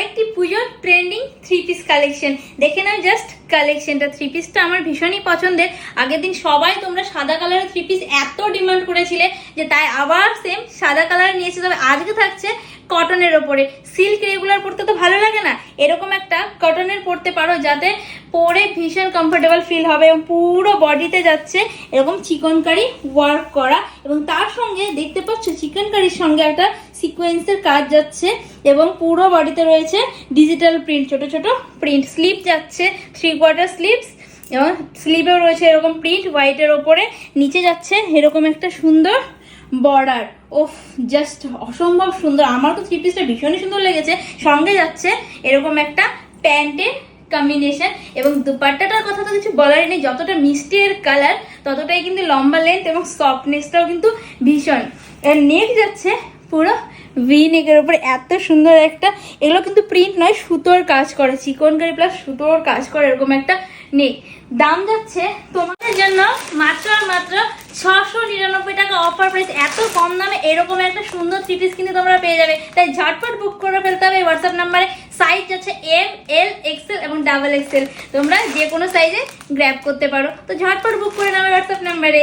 আরেকটি পুজোর trending three piece collection দেখে নাও। জাস্ট কালেকশনটা, থ্রি পিসটা আমার ভীষণই পছন্দের। আগের দিন সবাই তোমরা সাদা কালারের থ্রি পিস এত ডিমান্ড করেছিলে যে তাই আবার সেম সাদা কালার নিয়েছি। তবে আজকে থাকছে কটনের ওপরে। সিল্ক রেগুলার পরতে তো ভালো লাগে না, এরকম একটা কটনের পরতে পারো যাতে পরে ভীষণ কমফোর্টেবল ফিল হবে এবং পুরো বডিতে যাচ্ছে এরকম চিকনকারি ওয়ার্ক করা। এবং তার সঙ্গে দেখতে পাচ্ছ চিকনকারির সঙ্গে একটা সিকোয়েন্সের কাজ যাচ্ছে এবং পুরো বডিতে রয়েছে ডিজিটাল প্রিন্ট, ছোট ছোট প্রিন্ট। স্লিভ যাচ্ছে 3/4 স্লিভস এবং স্লিভেও রয়েছে এরকম প্রিন্ট হোয়াইটের ওপরে। নিচে যাচ্ছে এরকম একটা সুন্দর বর্ডার। ওফ, জাস্ট অসম্ভব সুন্দর। আমার তো থ্রি পিসটা ভীষণই সুন্দর লেগেছে। সঙ্গে যাচ্ছে এরকম একটা প্যান্টের কম্বিনেশন এবং দুপাট্টাটার কথা তো কিছু বলারই নেই। যতটা মিষ্টি এর কালার ততটাই কিন্তু লম্বা লেন্থ এবং সফটনেসটাও কিন্তু ভীষণ। এর নেক যাচ্ছে পুরো ভি নেকের উপরে, এত সুন্দর একটা। এগুলো কিন্তু প্রিন্ট নয়, সুতোর কাজ করে, চিকনকারি প্লাস সুতোর কাজ করে এরকম একটা নেক। দাম যাচ্ছে তোমাদের জন্য মাত্র আর মাত্র 699 টাকা অফার প্রাইস। এত কম দামে এরকম একটা সুন্দর থ্রি পিস কিন্তু তোমরা পেয়ে যাবে। তাই ঝটপট বুক করে ফেলতে হবে হোয়াটসঅ্যাপ নাম্বারে। সাইজ যাচ্ছে এম, এল, এক্সেল এবং ডাবল এক্সেল। তোমরা যে কোনো সাইজে গ্র্যাব করতে পারো, তো ঝটপট বুক করে নেবে হোয়াটসঅ্যাপ নাম্বারে।